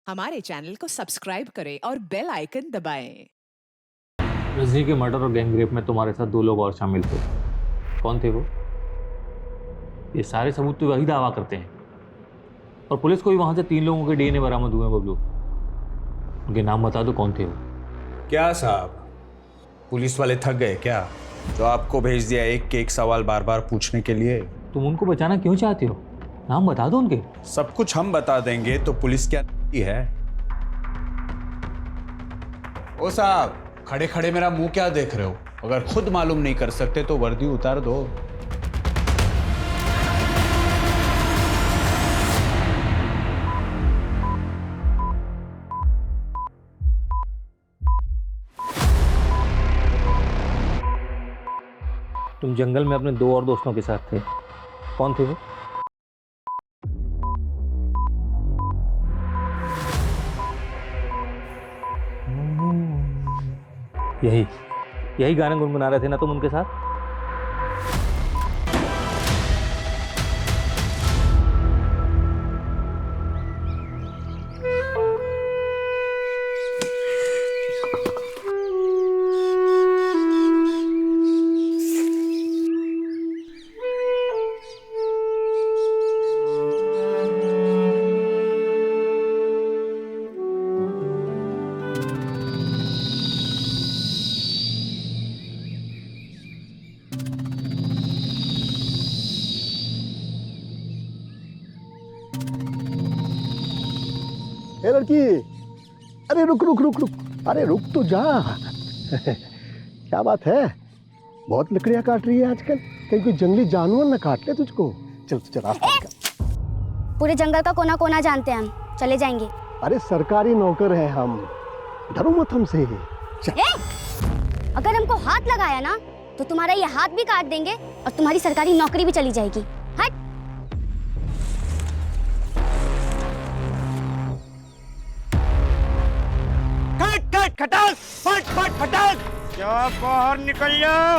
हमारे चैनल को सब्सक्राइब करें और बेल आइकन दबाएं। रजनी के मर्डर और गैंगरेप में तुम्हारे साथ 2 लोग और शामिल थे। कौन थे वो? ये सारे सबूत तो वही दावा करते हैं और पुलिस को भी वहां से 3 लोगों के डीएनए बरामद हुए हैं। बबलू, उनके नाम बता दो, कौन थे वो? क्या साहब, पुलिस वाले थक गए क्या जो आपको भेज दिया एक के एक सवाल बार बार पूछने के लिए? तुम उनको बचाना क्यों चाहते हो? नाम बता दो उनके। सब कुछ हम बता देंगे तो पुलिस क्या है? ओ साहब, खड़े खड़े मेरा मुंह क्या देख रहे हो? अगर खुद मालूम नहीं कर सकते तो वर्दी उतार दो। तुम जंगल में अपने 2 और दोस्तों के साथ थे। कौन थे वो? यही यही गाने गुनगुना रहे थे ना तुम उनके साथ? ए लड़की, अरे रुक रुक रुक रुक, अरे रुक तो जा। क्या बात है? बहुत लकड़ियां काट रही है आजकल, कहीं कोई जंगली जानवर ना काट ले तुझको। चल चल रास्ता निकाल। पूरे जंगल का कोना कोना जानते हैं हम, चले जाएंगे। अरे सरकारी नौकर हैं हम, डरो मत हमसे। अगर हमको हाथ लगाया ना तो तुम्हारा ये हाथ भी काट देंगे और तुम्हारी सरकारी नौकरी भी चली जाएगी। हट। कट कट खटाक, फट फट खटाक, क्या बाहर निकल जा,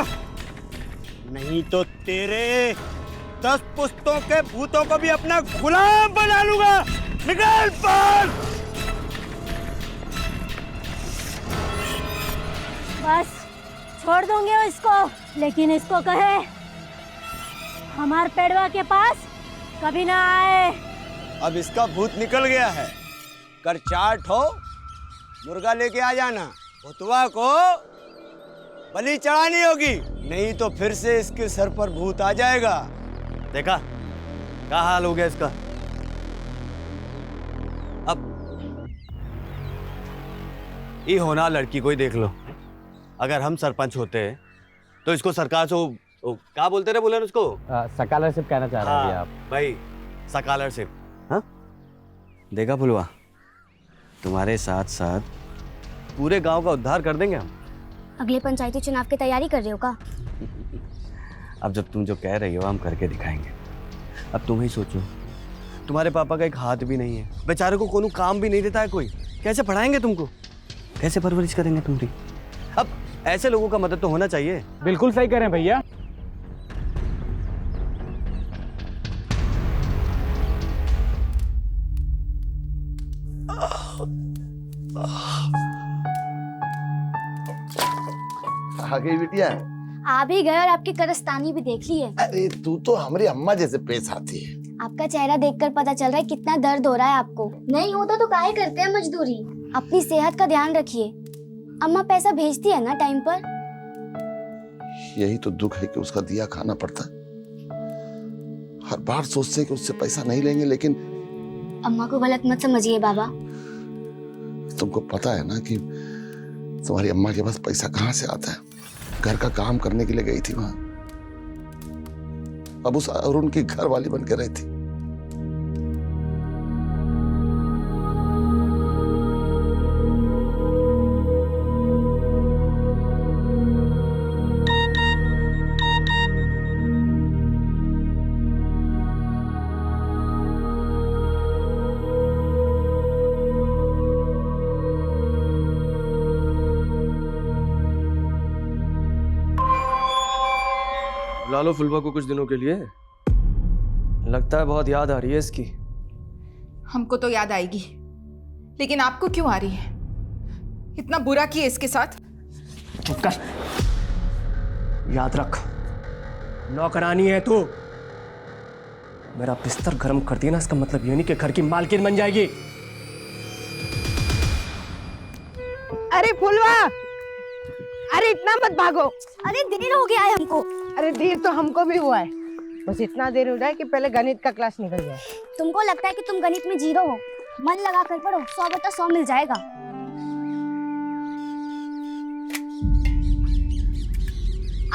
नहीं तो तेरे 10 पुश्तों के भूतों को भी अपना गुलाम बना लूंगा। निकल बाहर। बस छोड़ दूंगे इसको, लेकिन इसको कहे हमार पेड़वा के पास कभी ना आए। अब इसका भूत निकल गया है, कर 4 ठो मुर्गा लेके आ जाना, भुतवा को बलि चढ़ानी होगी, नहीं तो फिर से इसके सर पर भूत आ जाएगा। देखा क्या हाल हो गया इसका। अब ये होना लड़की को ही देख लो, अगर हम सरपंच होते तो इसको सरकार से क्या बोलते रहे, बोले उसको स्कॉलरशिप कहना चाह रहे हैं आप? भाई स्कॉलरशिप। हाँ देखा फुलवा, तुम्हारे साथ साथ पूरे गांव का उद्धार कर देंगे हम। अगले पंचायती चुनाव की तैयारी कर रहे हो का? अब जब तुम जो कह रही हो हम करके दिखाएंगे। अब तुम ही सोचो, तुम्हारे पापा का एक हाथ भी नहीं है, बेचारे को कोनो काम भी नहीं देता है कोई, कैसे पढ़ाएंगे तुमको, कैसे परवरिश करेंगे तुम्हारी? अब ऐसे लोगों का मदद तो होना चाहिए। बिल्कुल सही कह रहे हैं भैया। आ गई बिटिया। आ भी गए और आपकी करस्तानी भी देख ली है। अरे तू तो हमारी अम्मा जैसे पेश आती है। आपका चेहरा देखकर पता चल रहा है कितना दर्द हो रहा है आपको। नहीं होता तो काहे करते हैं मजदूरी। अपनी सेहत का ध्यान रखिए। अम्मा पैसा भेजती है ना टाइम पर? यही तो दुख है कि उसका दिया खाना पड़ता है। हर बार सोचते हैं कि उससे पैसा नहीं लेंगे, लेकिन अम्मा को गलत मत समझिए बाबा। तुमको पता है ना कि तुम्हारी अम्मा के पास पैसा कहाँ से आता है। घर का काम करने के लिए गई थी वहां, अब उस अरुण की घर वाली बन के रहती। बुला लो फुलवा को कुछ दिनों के लिए, लगता है बहुत याद आ रही है इसकी। हमको तो याद आएगी, लेकिन आपको क्यों आ रही है? इतना बुरा किया इसके साथ? चुप कर। याद रख, नौकरानी है तू। मेरा बिस्तर गर्म कर दिया ना, इसका मतलब ये नहीं कि घर की मालकिन बन जाएगी। अरे फुलवा, अरे इतना मत भागो। अरे देर हो गया है हमको। अरे देर तो हमको भी हुआ है, बस इतना देर हो जाए कि पहले गणित का क्लास निकल जाए। तुमको लगता है कि तुम गणित में जीरो हो? मन लगा कर पढ़ो, 100/100 मिल जाएगा।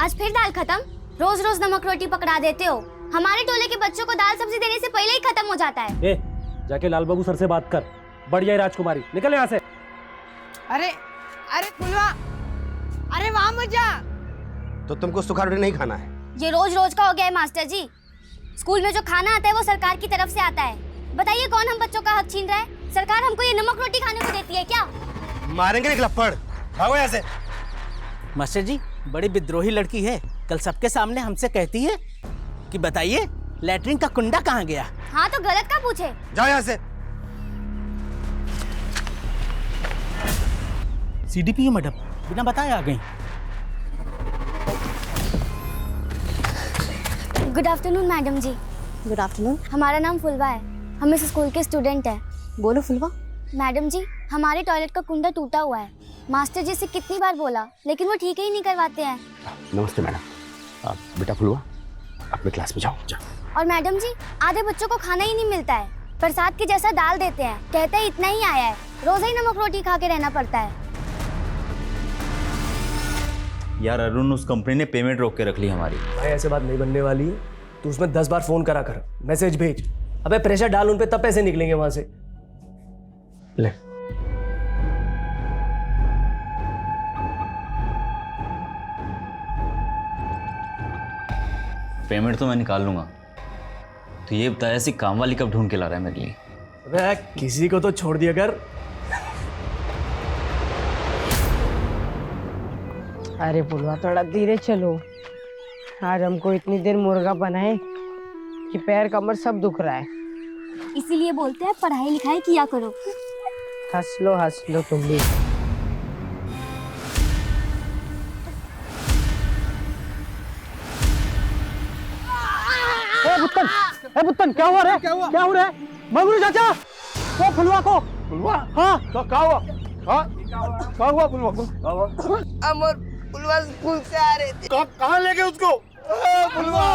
आज फिर दाल खत्म? रोज रोज नमक रोटी पकड़ा देते हो। हमारे टोले के बच्चों को दाल सब्जी देने से पहले ही खत्म हो जाता है। ए, जाके लाल बाबू सर से बात कर। बढ़िया है राजकुमारी, निकल यहाँ से। अरे अरे फुलवा, अरे वहाँ मत जा। तो तुमको सूखा रोटी नहीं खाना है? ये रोज रोज का हो गया है मास्टर जी। स्कूल में जो खाना आता है वो सरकार की तरफ से आता है। बताइए कौन हम बच्चों का हक छीन रहा है? सरकार हमको ये नमक रोटी खाने को देती है क्या? मारेंगे निकला पड़, भागो यहाँ से। मास्टर जी, बड़ी विद्रोही लड़की है। कल सबके सामने हमसे कहती है कि बताइए लैट्रिन का कुंडा कहाँ गया। हाँ तो गलत का पूछे। जाओ यहाँ से। सीडीपीओ मैडम बिना बताए आ गई। गुड आफ्टरनून मैडम जी। Good afternoon. हमारा नाम फुलवा है, हम इस स्कूल के स्टूडेंट हैं। बोलो फुलवा। मैडम जी, हमारे टॉयलेट का कुंडा टूटा हुआ है। मास्टर जी से कितनी बार बोला, लेकिन वो ठीक ही नहीं करवाते हैं। नमस्ते मैडम। बेटा फुलवा, अपने क्लास में जाओ। और मैडम जी, आधे बच्चों को खाना ही नहीं मिलता है। प्रसाद के जैसा डाल देते हैं, कहते हैं इतना ही आया है। रोज ही नमक रोटी खा के रहना पड़ता है। यार अरुण, उस कंपनी ने पेमेंट रोक के रख ली हमारी। भाई ऐसे बात नहीं बनने वाली है। तू उसमें 10 बार फोन करा कर, मैसेज भेज। अबे प्रेशर डाल उन पे, तब पैसे निकलेंगे वहां से। ले। पेमेंट तो मैं निकाल लूंगा। तो ये बता, ऐसी काम वाली कब ढूंढ के ला रहा है मेरे लिए? अबे किसी को तो छोड़ दिया कर। अरे फुलवा, थोड़ा धीरे चलो। आज हमको इतनी देर मुर्गा बनाए कि पैर कमर सब दुख रहा है। इसीलिए बोलते हैं पढ़ाई लिखाई किया करो। हंस लो तुम भी। बुत्तन, क्या हुआ रे? क्या हो रहा है? मंगरू चाचा, वो फुलवा को। फुलवा? हाँ, तो क्या हुआ? हाँ, क्या हुआ फुलवा को? अमर, फुलवा स्कूल से आ रहे थे। कहाँ ले गए उसको? फुलवा,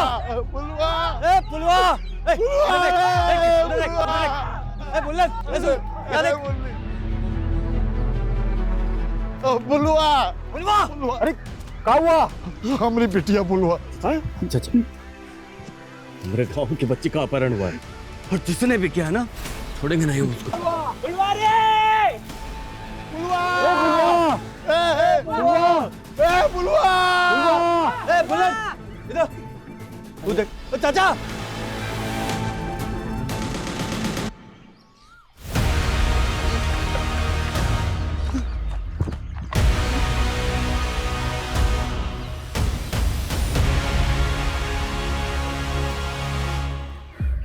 फुलवा, फुलवा, फुलवा, अरे क्या हुआ? हमारी बिटिया फुलवा। चाचा, हमारे गांव के बच्चे का अपहरण हुआ है और जिसने भी किया ना, छोड़ेंगे नहीं उसको। फुलवा रे! फुलवा! इधर तू देख। चाचा,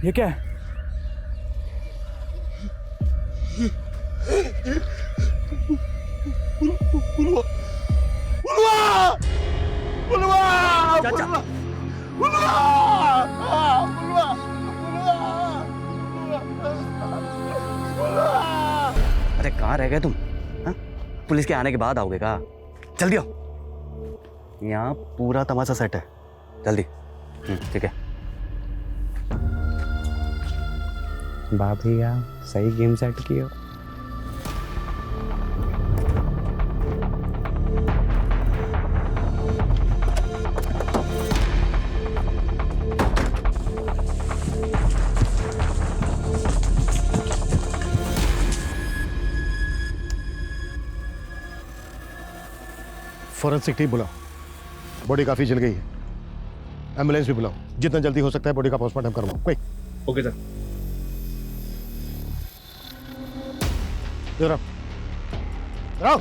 ये क्या है? अरे कहाँ रह गए तुम? हा? पुलिस के आने के बाद आओगे का? जल्दी आओ, यहाँ पूरा तमाशा सेट है। जल्दी। ठीक है। बाप भैया, सही गेम सेट किया। फॉरेंसिक टीम बुलाओ, बॉडी काफी जल गई है। एम्बुलेंस भी बुलाओ, जितना जल्दी हो सकता है बॉडी का पोस्टमार्टम करवाओ। क्विक। Okay sir. इधर आओ।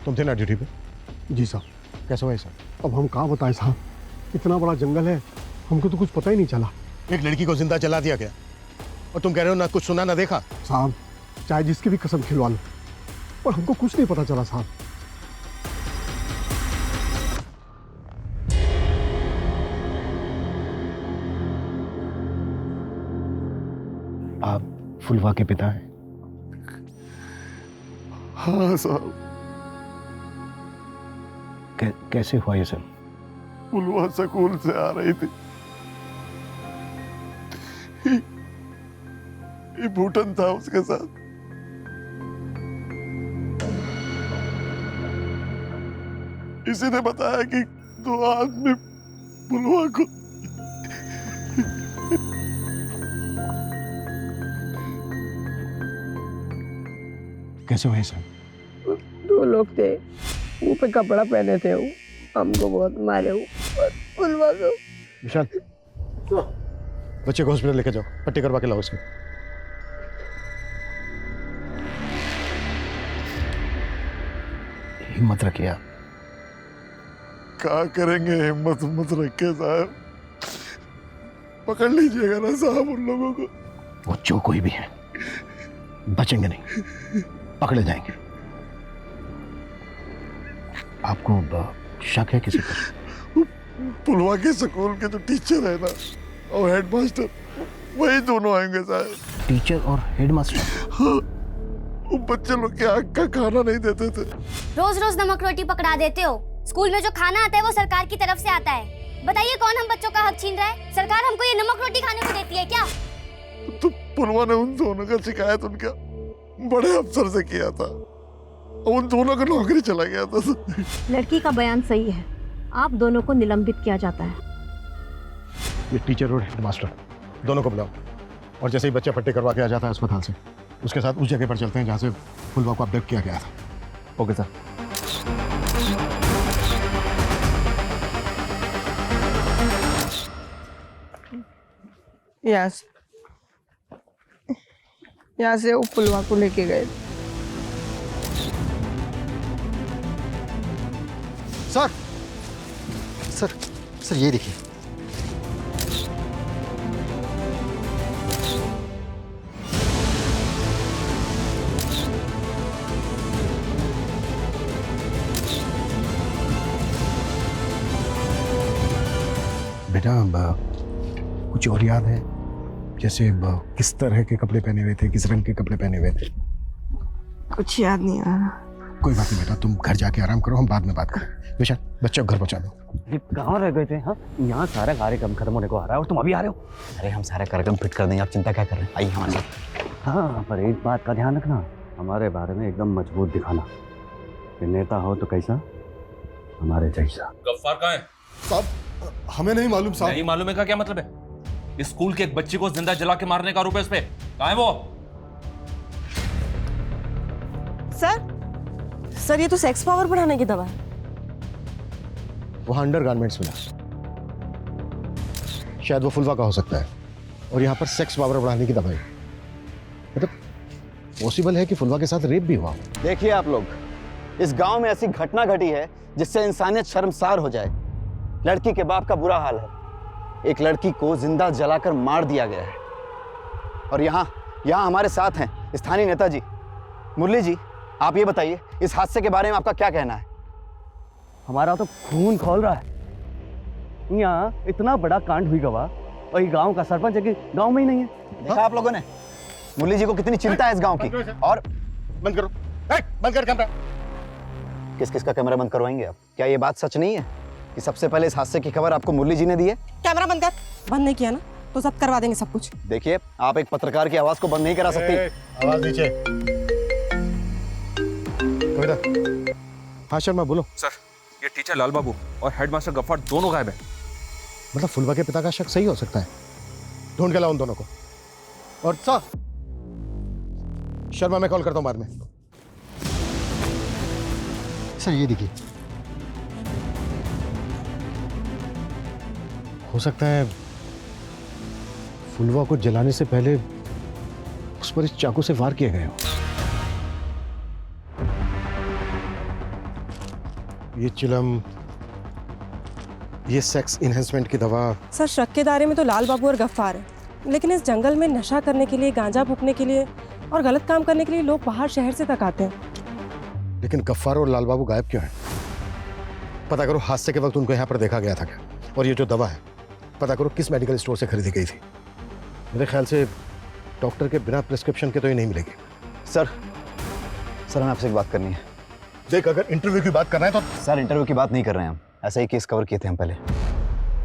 तुम थे ना ड्यूटी पे? जी साहब। कैसा हुआ साहब? अब हम कहाँ बताएं साहब, इतना बड़ा जंगल है, हमको तो कुछ पता ही नहीं चला। एक लड़की को जिंदा जला दिया गया और तुम कह रहे हो ना कुछ सुना ना देखा। साहब चाहे जिसकी भी कसम खिलवा लो, पर हमको कुछ नहीं पता चला साहब। आप फुलवा के पिता हैं? हाँ साहब। कैसे हुआ ये सब? फुलवा स्कूल से आ रही थी, ये भूटन था उसके साथ। इसी ने बताया कि 2 आदमी फुलवा को कैसे हुआ ये सब? 2 लोग थे, मुंह पे कपड़ा पहने थे, वो हमको बहुत मारे। वो फुलवा को। विशाल, बच्चे को हॉस्पिटल लेके जाओ, पट्टी करवा के लाओ उसकी। हिम्मत रखिए आप। क्या करेंगे, हिम्मत मत रखे साहब। पकड़ लीजिएगा ना साहब उन लोगों को। वो जो कोई भी है बचेंगे नहीं, पकड़े जाएंगे। आपको शक है किसी पर? पुलवा के स्कूल के जो टीचर है ना और हेडमास्टर, वही दोनों आएंगे साहब। टीचर और हेडमास्टर? हाँ, वो बच्चे लोग के आग का खाना नहीं देते थे। रोज रोज नमक रोटी पकड़ा देते हो। स्कूल में जो खाना आता है वो सरकार की तरफ से आता है। बताइए कौन हम बच्चों का हक छीन रहा है? सरकार हमको ये नमक रोटी खाने को देती है क्या? तो पुलवा ने उन दोनों का शिकायत उनका बड़े अफसर से किया था, उन दोनों का नौकरी चला गया था। लड़की का बयान सही है, आप दोनों को निलंबित किया जाता है। ये टीचर और हेडमास्टर दोनों को बुलाओ, और जैसे ही बच्चा पट्टी करवा के आ जाता है अस्पताल से, उसके साथ उस जगह पर चलते हैं जहाँ से फुलवा को अपडेट किया गया था। Okay sir. यहाँ से वो फुलवा को लेके गए। सर सर सर ये देखिए। बेटा कुछ और याद है? जैसे किस तरह के कपड़े पहने हुए थे, किस रंग के कपड़े पहने हुए थे? कुछ याद नहीं आ रहा। कोई बात नहीं बेटा, तुम घर जाके आराम करो, हम बाद में बात करें। विशाल, बच्चे को घर पहुंचा दो। ये कहाँ रह गए थे? हाँ, यहाँ सारा कार्यक्रम खत्म होने को आ रहा है और तुम अभी आ रहे हो। अरे हम सारा कार्यक्रम फिट कर देंगे, आप चिंता क्या कर रहे हैं? आइए हमारे साथ। हाँ, पर एक बात का ध्यान रखना, हमारे बारे में एकदम मजबूत दिखाना कि नेता हो तो कैसा, हमारे जैसा। गफ्फार कहाँ है? साहब हमें नहीं मालूम साहब। नहीं मालूम है का क्या मतलब है? इस स्कूल के एक बच्ची को जिंदा जला के मारने का आरोप है इस पे। कहाँ है वो? सर ये तो सेक्स पावर बढ़ाने की दवा है। वहाँ अंडरगारमेंट्स मिला, शायद वो फुलवा का हो सकता है, और यहाँ पर सेक्स पावर बढ़ाने की दवाई। मतलब पॉसिबल है कि फुलवा के साथ रेप भी हुआ। देखिए आप लोग, इस गांव में ऐसी घटना घटी है जिससे इंसानियत शर्मसार हो जाए। लड़की के बाप का बुरा हाल है, एक लड़की को जिंदा जलाकर मार दिया गया है। और यहाँ हमारे साथ हैं स्थानीय नेताजी। मुरली जी, आप ये बताइए, इस हादसे के बारे में आपका क्या कहना है? हमारा तो खून खौल रहा है। यहाँ इतना बड़ा कांड हुई गवा, और ये गांव का सरपंच है कि गांव में ही नहीं है। देखा आप लोगों ने मुरली जी को कितनी चिंता है इस गांव की। और बंद करो, बंद कर कैमरा। किस का कैमरा बंद करवाएंगे आप? क्या ये बात सच नहीं है कि सबसे पहले इस हादसे की खबर आपको मुरली जी ने दी है? कैमरा बंद कर। बंद नहीं किया ना तो सब करवा देंगे सब कुछ। देखिए, आप एक पत्रकार की आवाज को बंद नहीं करा सकती। आवाज नीचे। हाँ शर्मा बोलो। सर, ये टीचर लाल बाबू और हेडमास्टर गफ्फार दोनों गायब हैं। मतलब फुलवा के पिता का शक सही हो सकता है। ढूंढ के लाओ उन दोनों को। और सर शर्मा, मैं कॉल करता हूँ बाद में। सर ये देखिए, हो सकता है फुलवा को जलाने से पहले उस पर इस चाकू से वार किए गए हो। ये चिलम ये सेक्स इन्हेंसमेंट की दवा। सर शक के दायरे में तो लाल बाबू और गफ्फार है, लेकिन इस जंगल में नशा करने के लिए, गांजा फूकने के लिए और गलत काम करने के लिए लोग बाहर शहर से तक आते हैं। लेकिन गफ्फार और लाल बाबू गायब क्यों हैं? पता करो हादसे के वक्त उनको यहाँ पर देखा गया था क्या? और ये जो दवा है, पता करो किस मेडिकल स्टोर से खरीदी गई थी। मेरे ख्याल से डॉक्टर के बिना प्रिस्क्रिप्शन के तो ये नहीं मिलेगी। सर हमें आपसे एक बात करनी है। देख, अगर इंटरव्यू की बात करना है तो। सर इंटरव्यू की बात नहीं कर रहे हैं हम, ऐसा ही केस कवर किए थे हम पहले।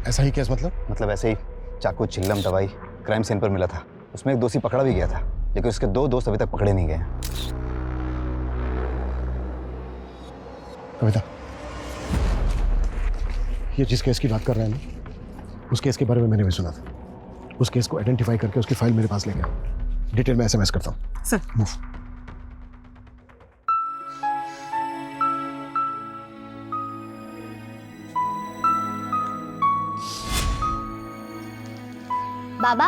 ऐसा ही केस मतलब ऐसे ही चाकू, चिल्लम, दवाई क्राइम सीन पर मिला था। उसमें एक दोषी पकड़ा भी गया था, लेकिन उसके 2 दोस्त अभी तक पकड़े नहीं गए। कविता, ये जिस केस की बात कर रहे हैं ना, उस केस के बारे में मैंने भी सुना था। उस केस को आइडेंटिफाई करके उसकी फाइल मेरे पास लेके आओ। डिटेल में SMS करता हूँ। Sir move. बाबा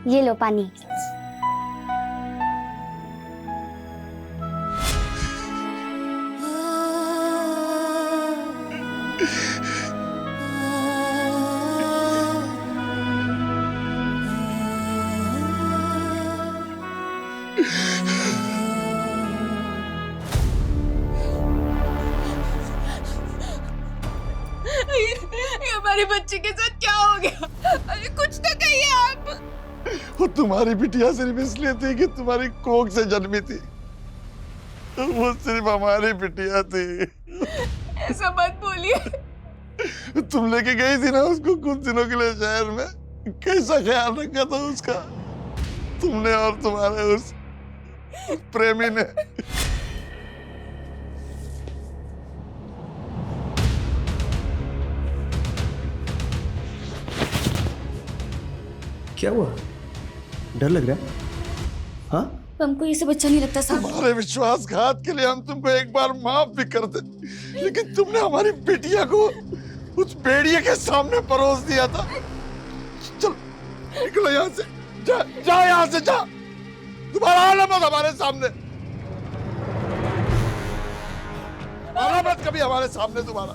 ये लो पानी। ये हमारे बच्चे के साथ क्या हो गया? अरे कुछ तो कहिए आप। वो तुम्हारी बिटिया सिर्फ इसलिए थी कि तुम्हारी कोख से जन्मी थी। वो सिर्फ हमारी बिटिया थी। ऐसा मत बोलिए। तुम लेके गई थी ना उसको कुछ दिनों के लिए शहर में, कैसा ख्याल रखा था उसका तुमने और तुम्हारे उस प्रेमी ने। क्या हुआ? डर लग रहा है? हाँ? हमको ये सब अच्छा नहीं लगता साहब। तुम्हारे विश्वासघात के लिए हम तुमको एक बार माफ भी कर दे, लेकिन तुमने हमारी बिटिया को उस भेड़िए के सामने परोस दिया था। चल निकलो यहाँ से, जा यहाँ से, जा। तुम्हारा आना मत हमारे सामने, आना मत कभी हमारे सामने तुम्हारा।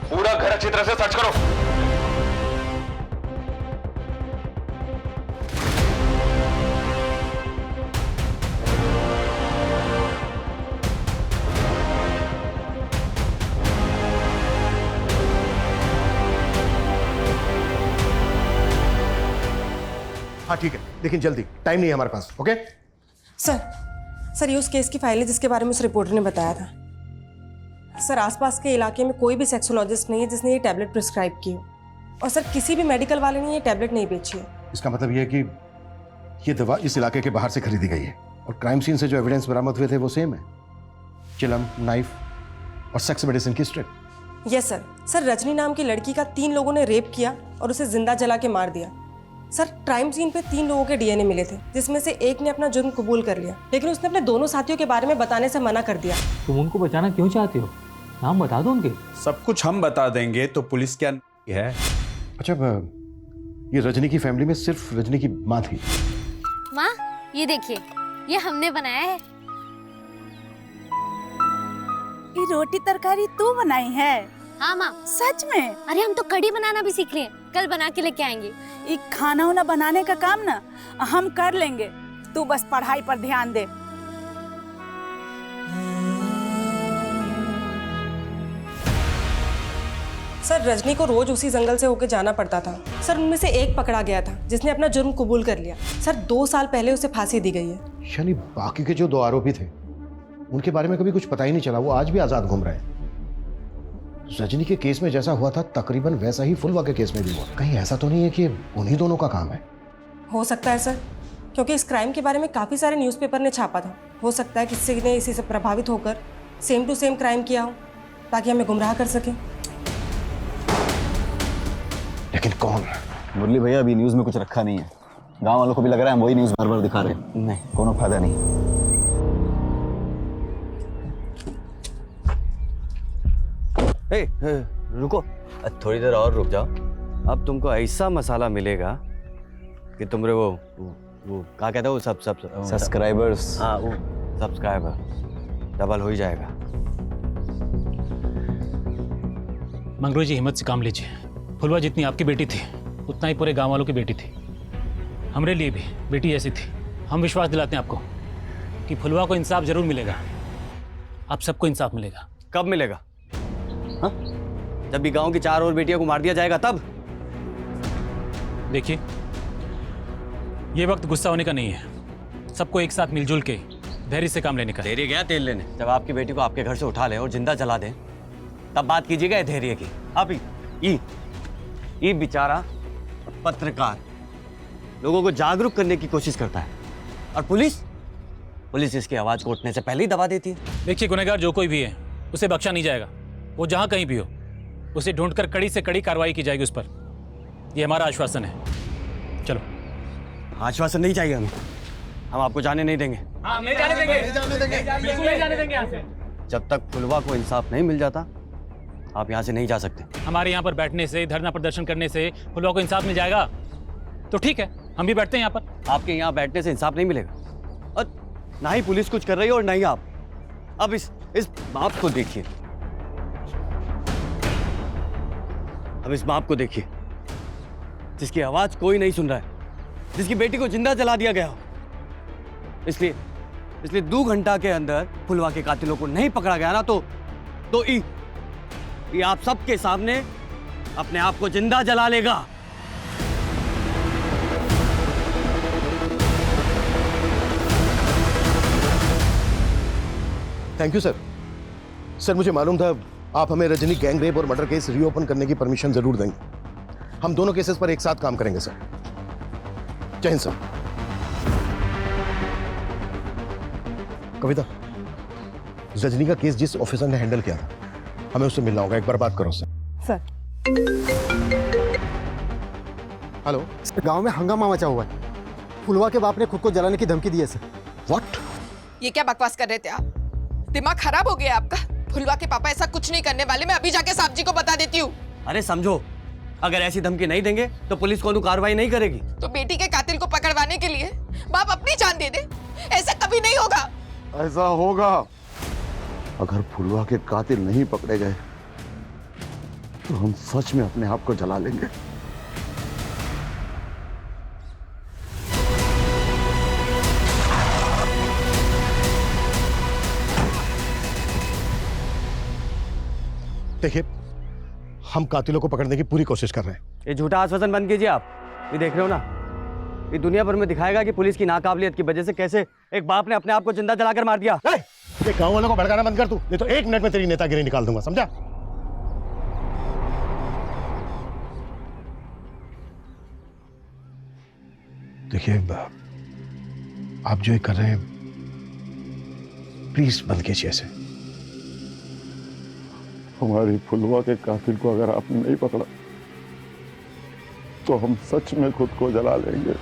पूरा घर अच्छी तरह से सर्च करो। हाँ ठीक है, लेकिन जल्दी, टाइम नहीं है हमारे पास। ओके सर ये उस केस की फाइल है जिसके बारे में उस रिपोर्टर ने बताया था। सर आसपास के इलाके में कोई भी सेक्सोलॉजिस्ट नहीं है जिसने ये टैबलेट प्रिस्क्राइब की हो, और सर किसी भी मेडिकल वाले ने ये टैबलेट नहीं बेची है। इसका मतलब ये है कि ये दवा इस इलाके के बाहर से खरीदी गई है, और क्राइम सीन से जो एविडेंस बरामद हुए थे वो सेम है, चिलम, नाइफ और सेक्स मेडिसिन की स्ट्रिप। यस सर रजनी नाम की लड़की का 3 लोगों ने रेप किया और उसे जिंदा जला के मार दिया। सर क्राइम सीन पे 3 लोगों के DNA मिले थे, जिसमें से एक ने अपना जुर्म कबूल कर लिया, लेकिन उसने अपने दोनों साथियों के बारे में बताने से मना कर दिया। तुम उनको बचाना क्यों चाहते हो? नाम बता दो उनके। सब कुछ हम बता देंगे तो पुलिस क्या है? अच्छा, ये रजनी की फैमिली में सिर्फ रजनी की माँ थी। माँ ये देखिए, ये हमने बनाया है। ये रोटी तरकारी तू बनाई है? हाँ माँ। सच में? अरे हम तो कढ़ी बनाना भी सीख रहे हैं, कल बना के लेके आएंगे। ये खाना वाना बनाने का काम ना हम कर लेंगे, तू बस पढ़ाई पर ध्यान दे। सर रजनी को रोज उसी जंगल से होकर जाना पड़ता था। सर उनमें से एक पकड़ा गया था जिसने अपना जुर्म कबूल कर लिया। सर 2 साल पहले उसे फांसी दी गई है। यानी बाकी के जो 2 आरोपी थे उनके बारे में कभी कुछ पता ही नहीं चला, वो आज भी आजाद घूम रहे हैं। रजनी के केस में जैसा हुआ था तकरीबन वैसा ही फुलवा के केस में भी हुआ। कहीं ऐसा तो नहीं है कि उन्हीं दोनों का काम है? हो सकता है सर, क्योंकि इस क्राइम के बारे में काफ़ी सारे न्यूज़पेपर ने छापा था। हो सकता है किसी ने इसी से प्रभावित होकर सेम टू सेम क्राइम किया हो ताकि हमें गुमराह कर सके। लेकिन कौन? मुरली भैया अभी न्यूज़ में कुछ रखा नहीं है, गांव वालों को भी लग रहा है हम वही न्यूज़ बार बार दिखा रहे हैं। नहीं, कोनो फायदा नहीं। रुको, थोड़ी देर और रुक जाओ। अब तुमको ऐसा मसाला मिलेगा कि तुमरे वो वो क्या कहते हैं वो सब सब्सक्राइबर्स। हाँ वो सब्सक्राइबर डबल हो ही जाएगा। मंगरू जी हिम्मत से काम लीजिए। फुलवा जितनी आपकी बेटी थी उतना ही पूरे गांव वालों की बेटी थी। हमारे लिए भी बेटी ऐसी थी। हम विश्वास दिलाते हैं आपको कि फुलवा को इंसाफ जरूर मिलेगा। आप सबको इंसाफ मिलेगा। कब मिलेगा? हाँ? जब भी गांव की 4 और बेटियों को मार दिया जाएगा तब? देखिए ये वक्त गुस्सा होने का नहीं है। सबको एक साथ मिलजुल के धैर्य से काम लेने का। धैर्य गया तेल लेने। जब आपकी बेटी को आपके घर से उठा लें और जिंदा जला दें तब बात कीजिएगा धैर्य की। अब ये बेचारा पत्रकार लोगों को जागरूक करने की कोशिश करता है और पुलिस इसकी आवाज को उठने से पहले ही दबा देती है। देखिए गुनहगार जो कोई भी है उसे बख्शा नहीं जाएगा। वो जहां कहीं भी हो उसे ढूंढकर कड़ी से कड़ी कार्रवाई की जाएगी उस पर। यह हमारा आश्वासन है। चलो। आश्वासन नहीं चाहिए हमें। हम आपको जाने नहीं देंगे। नहीं जाने देंगे। बिल्कुल नहीं जाने देंगे यहाँ से। जब तक फुलवा को इंसाफ नहीं मिल जाता आप यहाँ से नहीं जा सकते। हमारे यहाँ पर बैठने से, धरना प्रदर्शन करने से फुलवा को इंसाफ मिल जाएगा तो ठीक है, हम भी बैठते हैं यहाँ पर। आपके यहाँ बैठने से इंसाफ नहीं मिलेगा और ना ही पुलिस कुछ कर रही है और ना ही आप। अब इस बाप को देखिए। अब इस बाप को देखिए जिसकी आवाज कोई नहीं सुन रहा है, जिसकी बेटी को जिंदा जला दिया गया हो। इसलिए 2 घंटा के अंदर फुलवा के कातिलों को नहीं पकड़ा गया ना तो ये आप सबके सामने अपने आप को जिंदा जला लेगा। Thank you sir. सर मुझे मालूम था आप हमें रजनी गैंग रेप और मर्डर केस रीओपन करने की परमिशन जरूर देंगे। हम दोनों केसेस पर एक साथ काम करेंगे सर। जय हिंद सर। कविता, रजनी का केस जिस ऑफिसर ने हैंडल किया था हमें उससे मिलना होगा। एक बार बात करो सर। सर हेलो सर, गांव में हंगामा मचा हुआ है। फुलवा के बाप ने खुद को जलाने की धमकी दी है सर। व्हाट? ये क्या बकवास कर रहे थे आप? दिमाग खराब हो गया आपका? फुलवा के पापा ऐसा कुछ नहीं करने वाले। मैं अभी जाके साहब जी को बता देती हूँ। अरे समझो, अगर ऐसी धमकी नहीं देंगे तो पुलिस कोई कार्रवाई नहीं करेगी। तो बेटी के कातिल को पकड़वाने के लिए बाप अपनी जान दे दे? ऐसा कभी नहीं होगा। ऐसा होगा। अगर फुलवा के कातिल नहीं पकड़े गए तो हम सच में अपने आप को जला लेंगे। देखिए, हम कातिलों को पकड़ने की पूरी कोशिश कर रहे हैं। ये झूठा आश्वासन बंद कीजिए आप। ये देख रहे हो ना, ये दुनिया भर में दिखाएगा कि पुलिस की नाकाबिलियत की वजह से कैसे एक बाप ने अपने आप को जिंदा जलाकर मार दिया। ये गांव वालों को भड़काना बंद कर तू, नहीं तो 1 मिनट में तेरी नेतागिरी निकाल दूंगा, समझा? देखिए, आप जो ये कर रहे हैं प्लीज बंद कीजिए इसे। हमारी फुलवा के कातिल को अगर आपने नहीं पकड़ा तो हम सच में खुद को जला लेंगे।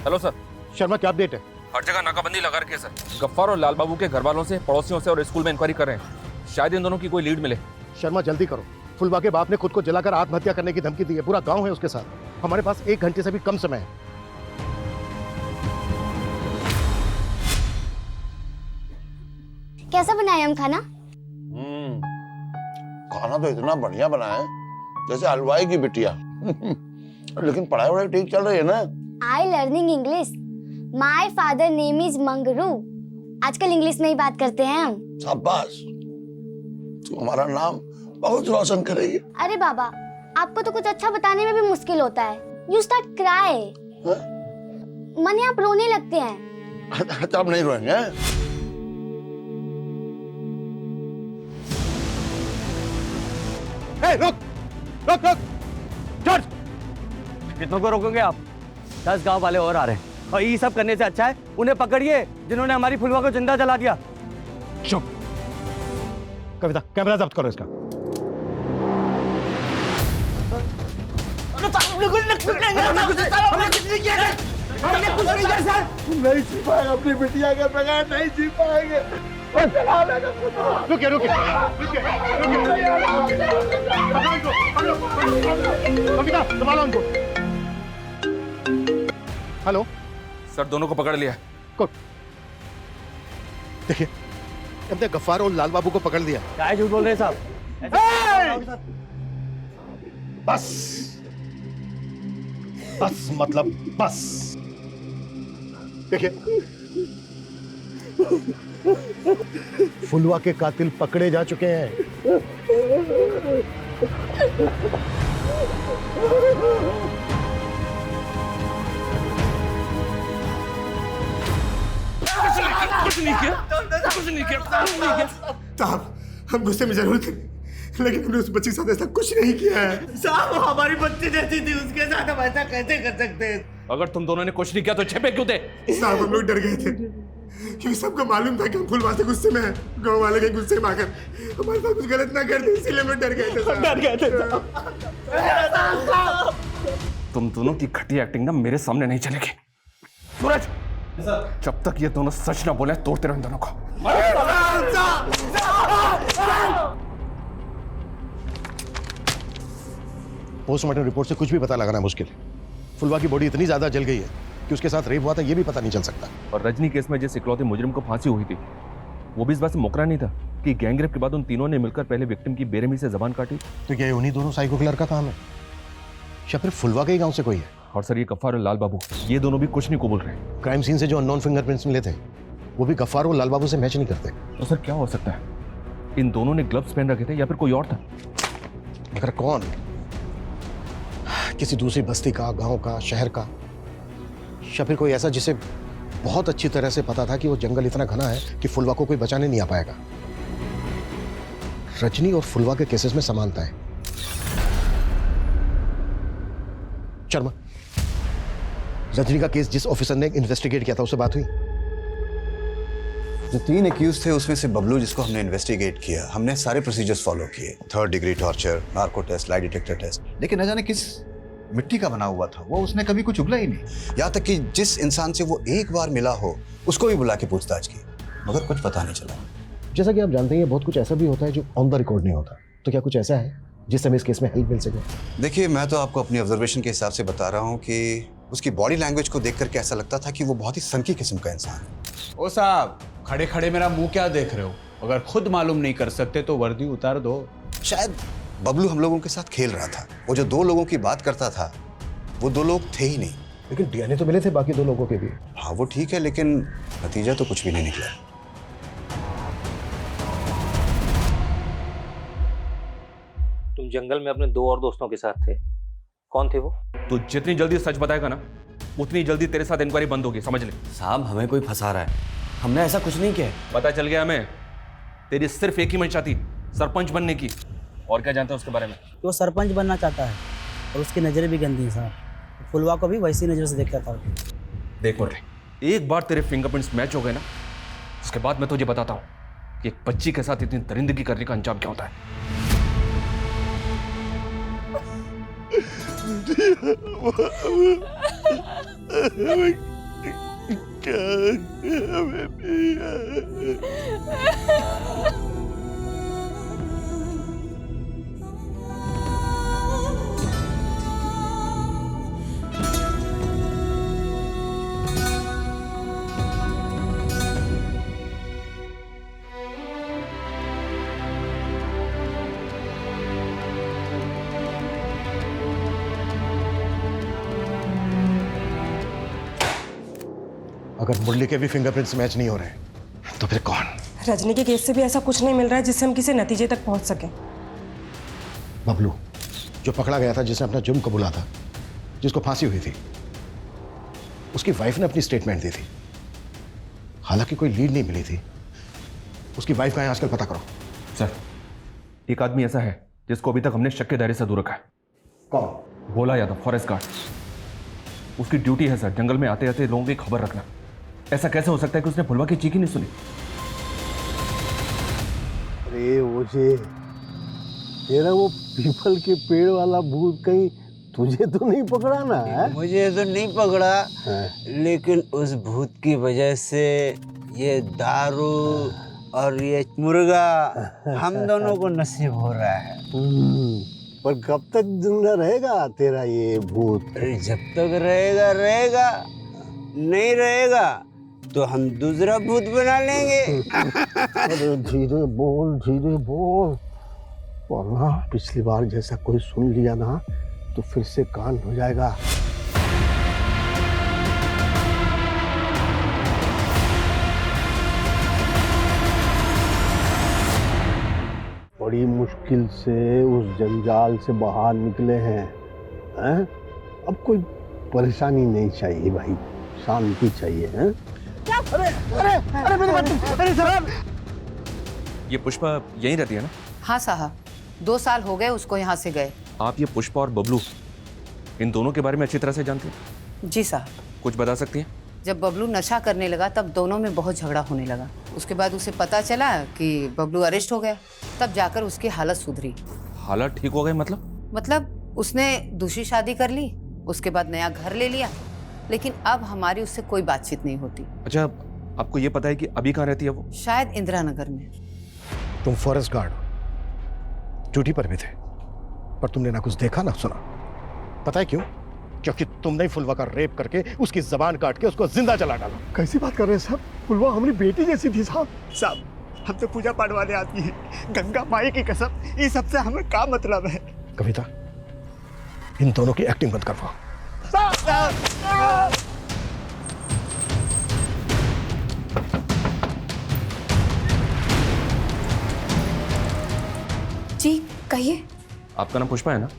Hello sir. शर्मा, क्या अपडेट है? हर जगह नाकाबंदी लगा रखी है सर। गफ्फार और लाल बाबू के घर वालों से, पड़ोसियों से और स्कूल में इंक्वायरी कर रहे हैं। शायद इन दोनों की कोई लीड मिले। शर्मा जल्दी करो। फुलवा के बाप ने खुद को जलाकर आत्महत्या करने की धमकी दी है। पूरा गांव है उसके साथ। हमारे पास 1 घंटे से भी कम समय है। कैसा बनाया हम खाना? खाना तो इतना बढ़िया बना है जैसे हलवाई की बिटिया। लेकिन पढ़ाई वढ़ाई ठीक चल रही है ना? आई learning English. My father name is Mangru. आजकल इंग्लिश में ही बात करते हैं हम। शाबाश, तू हमारा नाम बहुत रोशन करेगी। अरे बाबा, आपको तो कुछ अच्छा बताने में भी मुश्किल होता है। You start cry. माने आप रोने लगते हैं। तब नहीं रोएंगे। रुक रुक रुक जॉर्ज, कितनों को रोकोगे आप? 10 गांव वाले और आ रहे हैं और ये सब करने से अच्छा है उन्हें पकड़िए जिन्होंने हमारी फुलवा को जिंदा जला दिया। चुप। कविता, कैमरा जब्त करो इसका। नहीं जी पाएगा अपनी बिटिया के बगैर, नहीं जी पाएंगे। रुकिए रुकिए कविता संभालो उनको। हेलो सर, दोनों को पकड़ लिया। देखिए हमने गफ्फार और लाल बाबू को पकड़ लिया। क्या झूठ बोल रहे हैं साहब? बस बस मतलब बस। देखिए फुलवा के कातिल पकड़े जा चुके हैं। कुछ नहीं किया। साहब हम गुस्से में जरूर थे, लेकिन हमने उस बच्ची के साथ ऐसा कुछ नहीं किया है। साहब वो हमारी बच्ची जैसी थी, उसके साथ हम ऐसा कैसे कर सकते हैं? अगर तुम दोनों ने कुछ नहीं किया तो छिपे क्यों थे? साहब हम लोग डर गए थे क्योंकि सबको मालूम था कि हम फुलवा से गुस्से में हैं। गांव वाले के गुस्से में आकर हमारे साथ कुछ गलत ना कर दे, इसीलिए हम लोग डर गए थे। डर गए थे। तुम दोनों की घटिया एक्टिंग ना मेरे सामने नहीं चलेगी। सूरज, जब तक ये दोनों सच ना बोले तोड़ते रहो इन दोनों को। पोस्टमार्टम रिपोर्ट से कुछ भी पता लगाना मुश्किल है। फुलवा की बॉडी इतनी ज्यादा जल गई है कि उसके साथ रेप हुआ था ये भी पता नहीं चल सकता। और रजनी केस में जिस इकलौते मुजरिम को फांसी हुई थी, वो भी इस बात से मुकरा नहीं था कि गैंगरेप के बाद उन तीनों ने मिलकर पहले विक्टिम की बेरहमी से जबान काटी। तो क्या ये उन्हीं दोनों साइको किलर का काम है या फिर फुलवा के ही गांव से कोई है? और सर, ये गफ्फार और लाल बाबू, ये दोनों भी कुछ नहीं कबूल रहे। क्राइम सीन से जो अननोन फिंगरप्रिंट्स मिले थे वो भी गफ्फार और लाल बाबू से मैच नहीं करते। तो सर क्या हो सकता है? इन दोनों ने ग्लव्स पहन रखे थे या फिर कोई और था? मगर कौन? किसी दूसरी बस्ती का, गांव का, शहर का, या फिर कोई ऐसा जिसे बहुत अच्छी तरह से पता था कि वो जंगल इतना घना है कि फुलवा को कोई बचाने नहीं आ पाएगा। रजनी और फुलवा के केसेस में समानता है। शर्मा, रजनी का केस जिस ऑफिसर ने इन्वेस्टिगेट किया था उससे बात हुई? जो 3 एक्यूज थे उसमें से बबलू, जिसको हमने इन्वेस्टिगेट किया, हमने सारे प्रोसीजर्स फॉलो किए। 3rd degree torture, narco test, lie detector test, लेकिन न जाने किस मिट्टी का बना हुआ था वो, उसने कभी कुछ उगला ही नहीं। यहाँ तक कि जिस इंसान से वो एक बार मिला हो उसको भी बुला के पूछताछ की, मगर कुछ पता नहीं चला। जैसा कि आप जानते हैं बहुत कुछ ऐसा भी होता है जो ऑन द रिकॉर्ड नहीं होता। तो क्या कुछ ऐसा है जिससे हमें इस केस में हेल्प मिल सके? देखिए, मैं तो आपको अपनी ऑब्जर्वेशन के हिसाब से बता रहा हूँ कि उसकी बॉडी लैंग्वेज को देख करके ऐसा लगता था कि वो बहुत ही सनकी किस्म का इंसान है। ओ साहब, खड़े खड़े मेरा मुंह क्या देख रहे हो? अगर खुद मालूम नहीं कर सकते तो वर्दी उतार दो। शायद बबलू हम लोगों के साथ खेल रहा था। वो जो 2 लोगों की बात करता था वो 2 लोग थे ही नहीं। लेकिन डीएनए तो मिले थे बाकी 2 लोगों के भी। हाँ वो ठीक है, लेकिन नतीजा तो कुछ भी नहीं निकला। तुम जंगल में अपने 2 और दोस्तों के साथ थे, कौन थे वो? तो जितनी जल्दी सच बताएगा ना, उतनी जल्दी तेरे साथ इंक्वायरी बंद होगी, समझ ले। साहब हमें कोई फंसा रहा है, हमने ऐसा कुछ नहीं किया। पता चल गया हमें, तेरी सिर्फ एक ही मंशा थी, सरपंच बनने की। और क्या जानते हैं उसके बारे में? वो सरपंच बनना चाहता है और उसकी नज़रें भी गंदी हैं साहब। फुलवा को भी वैसी नज़र से देखता था। देख मुरली, एक बार तेरे फिंगरप्रिंट्स मैच हो गए ना, उसके बाद मैं तुझे बताता हूँ कि एक बच्ची के साथ इतनी दरिंदगी करने का अंजाम क्या होता है। अगर मुरली के भी फिंगरप्रिंट्स मैच नहीं हो रहे तो फिर कौन? रजनी के केस से भी ऐसा कुछ नहीं मिल रहा है जिससे हम किसी नतीजे तक पहुंच सकें। बबलू जो पकड़ा गया था, जिसने अपना जुर्म कबूला था, जिसको फांसी हुई थी, उसकी वाइफ ने अपनी स्टेटमेंट दी थी। हालांकि कोई लीड नहीं मिली थी। उसकी वाइफ का है आजकल, पता करो। सर, एक आदमी ऐसा है जिसको अभी तक हमने शक के दायरे से दूर रखा है। कौन? Bhola Yadav, forest guard. उसकी ड्यूटी है सर जंगल में आते आते लोगों की खबर रखना। ऐसा कैसे हो सकता है कि उसने फुलवा की चीख ही नहीं सुनी? अरे ओझे, तेरा वो पीपल के पेड़ वाला भूत कहीं तुझे तो नहीं पकड़ा ना है? मुझे तो नहीं पकड़ा, लेकिन उस भूत की वजह से ये दारू और ये मुर्गा हम दोनों को नसीब हो रहा है। पर कब तक जिंदा रहेगा तेरा ये भूत? अरे जब तक रहेगा रहेगा, नहीं रहेगा तो हम दूसरा भूत बना लेंगे। अरे धीरे बोल, वरना पिछली बार जैसा कोई सुन लिया ना तो फिर से कांड हो जाएगा। बड़ी मुश्किल से उस जंजाल से बाहर निकले हैं, अब कोई परेशानी नहीं चाहिए भाई, शांति चाहिए हैं? अरे अरे अरे मेरी बात, अरे सर, ये पुष्पा यहीं रहती है ना? हाँ साहब, 2 साल हो गए उसको यहाँ से गए। आप ये पुष्पा और बबलू इन दोनों के बारे में अच्छी तरह से जानती हैं? जी साहब। कुछ बता सकती हैं? जब बबलू नशा करने लगा तब दोनों में बहुत झगड़ा होने लगा। उसके बाद उसे पता चला कि बबलू अरेस्ट हो गया, तब जाकर उसकी हालत सुधरी। हालत ठीक हो गई मतलब उसने दूसरी शादी कर ली, उसके बाद नया घर ले लिया, लेकिन अब हमारी उससे कोई बातचीत नहीं होती। अच्छा, आपको ये पता है कि अभी कहाँ रहती है वो? शायद इंदिरा नगर में। तुम फॉरेस्ट गार्ड हो, ड्यूटी पर भी थे, पर तुमने ना कुछ देखा ना सुना। पता है क्यों? क्योंकि तुमने फुलवा का रेप करके उसकी जबान काट के उसको जिंदा जला डाला। कैसी बात कर रहे हैं साहब? फुलवा हमारी बेटी जैसी थी साहब। हम तो पूजा पाठ वाले आदमी हैं, गंगा माई की कसम, ये सबसे हमें क्या मतलब है? कविता, इन दोनों की एक्टिंग बंद करवाओ। जी कहिए। आपका नाम पुष्पा है ना?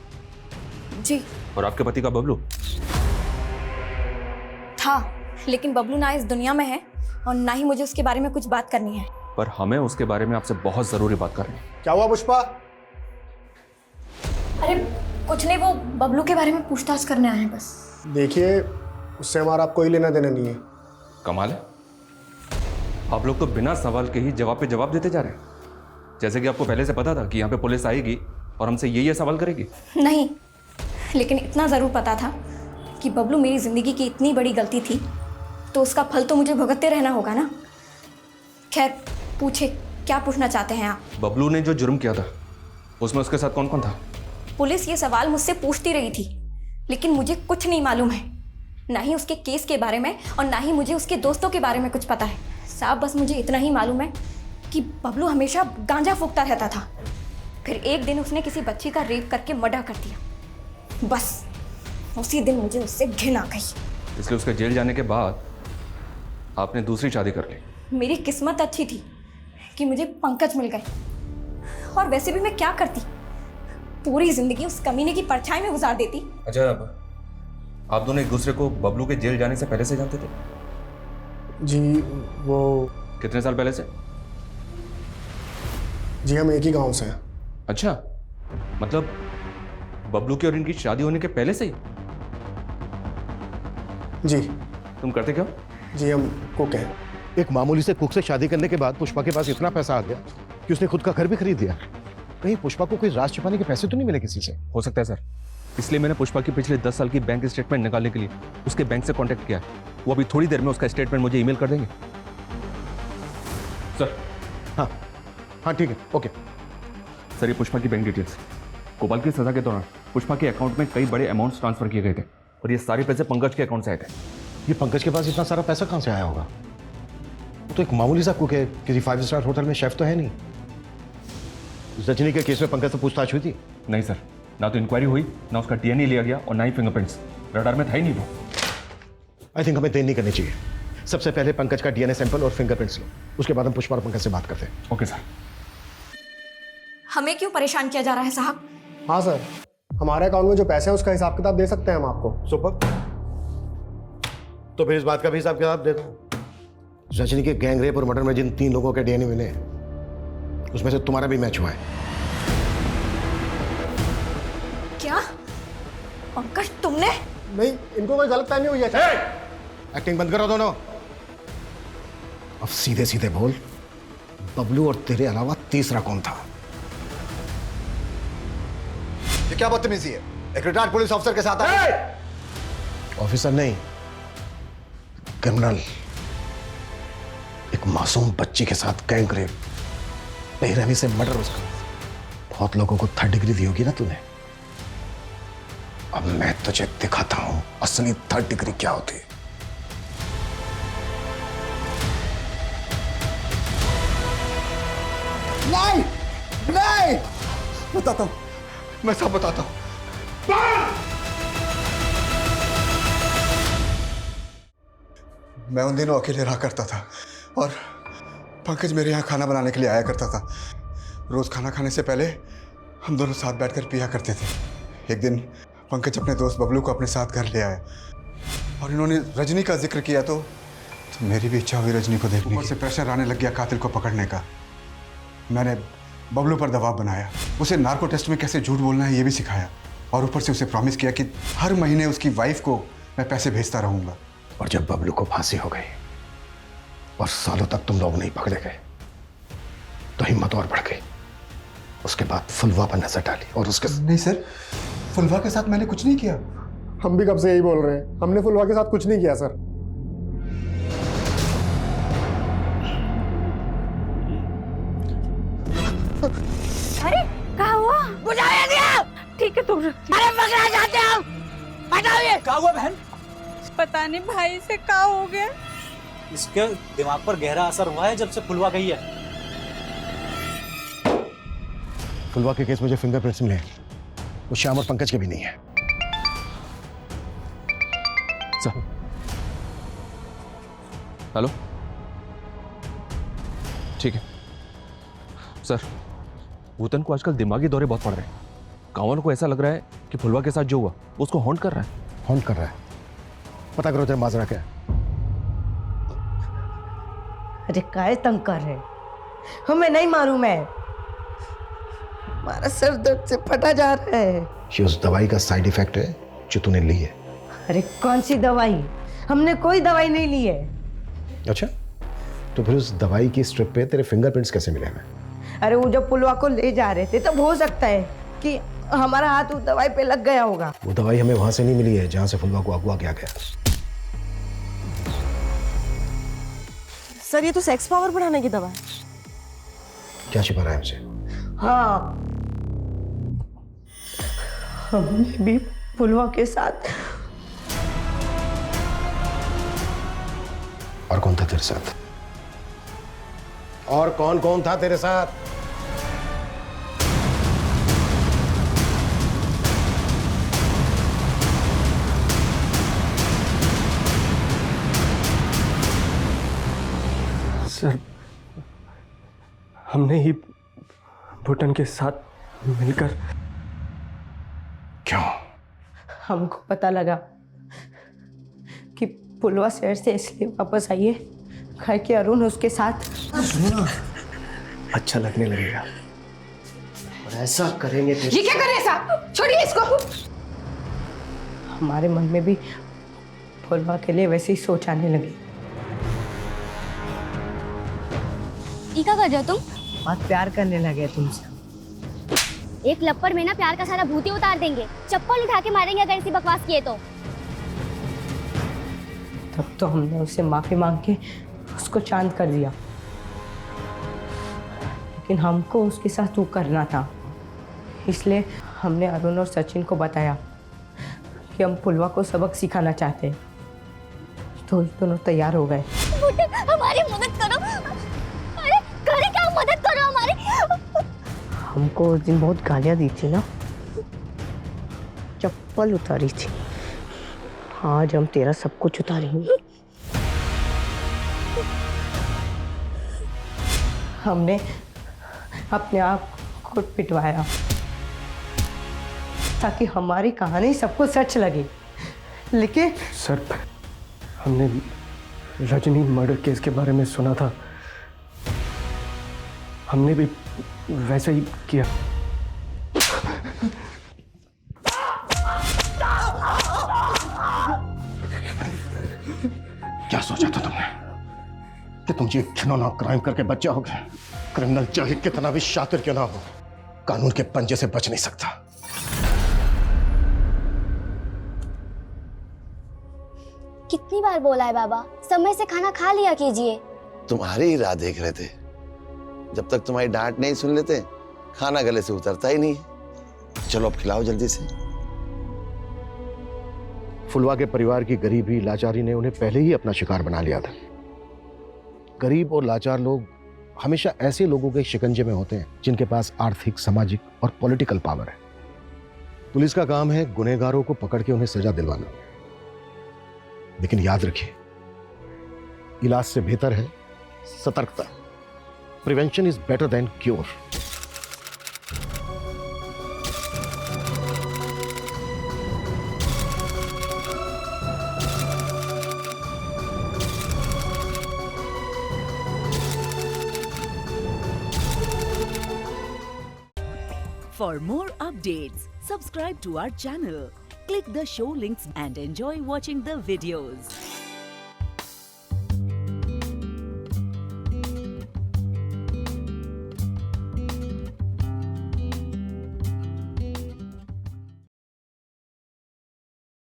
जी। और आपके पति का बबलू? था, लेकिन बबलू ना इस दुनिया में है और ना ही मुझे उसके बारे में कुछ बात करनी है। पर हमें उसके बारे में आपसे बहुत जरूरी बात करनी है। क्या हुआ पुष्पा? अरे कुछ नहीं, वो बबलू के बारे में पूछताछ करने आए हैं बस। देखिए, उससे हमारा कोई लेना देना नहीं है। कमाल है, आप लोग तो बिना सवाल के ही जवाब पे जवाब देते जा रहे हैं, जैसे कि आपको पहले से पता था कि यहाँ पे पुलिस आएगी और हमसे ये सवाल करेगी। नहीं, लेकिन इतना ज़रूर पता था कि बबलू मेरी ज़िंदगी की इतनी बड़ी गलती थी, तो उसका फल तो मुझे भुगतते रहना होगा ना। खैर पूछे, क्या पूछना चाहते हैं आप? बबलू ने जो जुर्म किया था उसमें उसके साथ कौन कौन था? पुलिस ये सवाल मुझसे पूछती रही थी, लेकिन मुझे कुछ नहीं मालूम है, ना ही उसके केस के बारे में और ना ही मुझे उसके दोस्तों के बारे में कुछ पता है। साहब बस मुझे इतना ही मालूम है कि बबलू हमेशा गांजा फूकता रहता था, फिर एक दिन उसने किसी बच्ची का रेप करके मर्डर कर दिया। बस उसी दिन मुझे उससे घिन आ गई। इसलिए उसके जेल जाने के बाद आपने दूसरी शादी कर ली। मेरी किस्मत अच्छी थी कि मुझे पंकज मिल गए, और वैसे भी मैं क्या करती, पूरी जिंदगी उस कमीने की परछाई में गुजार देती। अच्छा, आप दोनों एक दूसरे को बबलू के जेल जाने से पहले से जानते थे? जी वो कितने साल पहले से? जी हम एक ही गांव से हैं। अच्छा, मतलब बबलू की और इनकी शादी होने के पहले से ही? जी। तुम करते क्या? जी हम कुक हैं। एक मामूली से कुक से शादी करने के बाद पुष्पा के पास इतना पैसा आ गया कि उसने खुद का घर भी खरीद लिया। कहीं पुष्पा को कोई राज छिपाने के पैसे तो नहीं मिले किसी से? हो सकता है सर, इसलिए मैंने पुष्पा की पिछले 10 साल की बैंक स्टेटमेंट निकालने के लिए उसके बैंक से कांटेक्ट किया। वो अभी थोड़ी देर में उसका स्टेटमेंट मुझे ईमेल कर देंगे। सर। हाँ हाँ ठीक है, ओके। सर, ये पुष्पा की बैंक डिटेल्स। गोपाल की सजा के दौरान पुष्पा के अकाउंट में कई बड़े अमाउंट्स ट्रांसफर किए गए थे और ये सारे पैसे पंकज के अकाउंट से आए थे। ये पंकज के पास इतना सारा पैसा कहाँ से आया होगा? वो तो एक मामूली सा कुक है, किसी 5 स्टार होटल में शेफ तो है नहीं। रजनी के केस में पंकज से पूछताछ हुई थी? नहीं सर, ना तो इंक्वायरी हुई, ना उसका डीएनए लिया गया और ना ही फिंगरप्रिंट्स। रडार में था ही नहीं वो। आई थिंक हमें देर नहीं करनी चाहिए। सबसे पहले पंकज का डीएनए सैंपल और फिंगरप्रिंट्स लो, उसके बाद हम पुष्पा और पंकज से बात करते हैं। Okay sir. हमें क्यों परेशान किया जा रहा है साहब? हाँ सर, हमारे अकाउंट में जो पैसे हैं उसका हिसाब किताब दे सकते हैं हम आपको। सुपर, तो फिर इस बात का भी हिसाब किताब दे दो। रजनी के गैंग रेप और मर्डर में जिन 3 लोगों के डीएनए मिले उसमें से तुम्हारा भी मैच हुआ है। क्या पंकज तुमने? नहीं, इनको कोई गलतफहमी हुई है। एक्टिंग बंद करो दोनों। अब सीधे सीधे बोल, बबलू और तेरे अलावा तीसरा कौन था? ये क्या बदतमीजी है? एक रिटायर्ड पुलिस ऑफिसर के साथ आए। ऑफिसर नहीं, क्रिमिनल, एक मासूम बच्ची के साथ गैंग रेप, बेरहमी से मर्डर, उसका बहुत लोगों को 3rd डिग्री दी होगी ना तूने। अब मैं तुझे दिखाता हूं असली 3rd डिग्री क्या होती है। नहीं नहीं, बताता हूं, मैं सब बताता हूं। मैं उन दिनों अकेले रहा करता था और पंकज मेरे यहाँ खाना बनाने के लिए आया करता था। रोज खाना खाने से पहले हम दोनों साथ बैठकर पिया करते थे। एक दिन पंकज अपने दोस्त बबलू को अपने साथ घर ले आया और इन्होंने रजनी का जिक्र किया तो मेरी भी इच्छा हुई रजनी को देखने की। ऊपर से प्रेशर आने लग गया कातिल को पकड़ने का। मैंने बबलू पर दबाव बनाया, उसे नार्को टेस्ट में कैसे झूठ बोलना है ये भी सिखाया और ऊपर से उसे प्रॉमिस किया कि हर महीने उसकी वाइफ को मैं पैसे भेजता रहूंगा। और जब बबलू को फांसी हो गई और सालों तक तुम लोग नहीं पकड़े गए तो हिम्मत और बढ़ गई। उसके बाद फुलवा पर नजर डाली और उसके नहीं सर, फुलवा के साथ मैंने कुछ नहीं किया। हम भी कब से यही बोल रहे हैं, हमने फुलवा के साथ कुछ नहीं किया सर। अरे क्या हुआ? बुझाया गया। ठीक है तुम। अरे पकड़ा जाते हो। हटाओ ये। क्या हुआ बहन? पता नहीं भाई से क्या हो गया। इसके दिमाग पर गहरा असर हुआ है जब से फुलवा गई है। फुलवा के केस में जो फिंगरप्रिंट्स मिले वो श्याम और पंकज के भी नहीं है। हेलो, ठीक है सर। भूतन को आजकल दिमागी दौरे बहुत पड़ रहे हैं। गांव वालों को ऐसा लग रहा है कि फुलवा के साथ जो हुआ वो उसको हॉन्ट कर रहा है। हॉन्ट कर रहा है? पता करो तेरा माजरा क्या है। अरे काय तंग कर रहे, हमें नहीं मालूम है। हमारा सर दर्द से फटा जा रहा है। ये उस दवाई का साइड इफेक्ट है जो तूने ली है। अरे कौन सी दवाई? हमने कोई दवाई नहीं ली है। अच्छा, तो फिर उस दवाई की स्ट्रिप पे तेरे फिंगरप्रिंट्स कैसे मिले हमें? अरे वो जब पुलवा को ले जा रहे थे तब हो सकता है कि हमारा हाथ उस दवाई पे लग गया होगा। वो दवाई हमें वहां से नहीं मिली है जहां से फुलवा को अगवा किया गया। सर ये तो सेक्स पावर बढ़ाने की दवा है। क्या छिपा रहा है हमसे? हाँ, हमने भी पुलवा के साथ। और कौन था तेरे साथ? और कौन कौन था तेरे साथ? सर हमने ही भूटन के साथ मिलकर। क्यों? हमको पता लगा कि पुलवा शहर से इसलिए वापस आई है खाए कि अरुण उसके साथ। सुनो ना, अच्छा लगने लगेगा और ऐसा करेंगे तो। ये क्या कर रहे हैं साहब? छोड़िए इसको। हमारे मन में भी पुलवा के लिए वैसे ही सोच आने लगी। क्या कर रहे हो तुम? बहुत प्यार करने लगे तुमसे। एक लप्पड़ में ना प्यार का सारा भूत ही उतार देंगे। चप्पल उठा के मारेंगे अगर ऐसी बकवास किए तो। तब तो हमने उससे माफी मांग के उसको चांद कर दिया, लेकिन हमको उसके साथ वो करना था। इसलिए हमने अरुण और सचिन को बताया कि हम पुलवा को सबक सिखाना चाहते हैं, तो दोनों तैयार हो गए। हमारी मदद करो। अरे करे क्या, मदद करो हमारी। हमको उस दिन बहुत गालियां दी थी ना, चप्पल उतारी थी। आज हम तेरा सब कुछ उतारेंगे। हमने अपने आप खुद पिटवाया ताकि हमारी कहानी सबको सच लगे, लेकिन सर हमने रजनी मर्डर केस के बारे में सुना था, हमने भी वैसा ही किया। क्या सोचा था तुमने कि तुम ये घिनौना क्राइम करके बच जाओगे? क्रिमिनल चाहे कितना भी शातिर क्यों ना हो, कानून के पंजे से बच नहीं सकता। कितनी बार बोला है बाबा, समय से खाना खा लिया कीजिए। तुम्हारी ही राह देख रहे थे। जब तक तुम्हारी डांट नहीं सुन लेते खाना गले से उतरता ही नहीं। चलो अब खिलाओ जल्दी से। फुलवा के परिवार की गरीबी लाचारी ने उन्हें पहले ही अपना शिकार बना लिया था। गरीब और लाचार लोग हमेशा ऐसे लोगों के शिकंजे में होते हैं जिनके पास आर्थिक, सामाजिक और पॉलिटिकल पावर है। पुलिस का काम है गुनहगारों को पकड़ के उन्हें सजा दिलवाना। लेकिन याद रखिए, इलाज से बेहतर है सतर्कता। Prevention is better than cure. For more updates, subscribe to our channel, click the show links and enjoy watching the videos.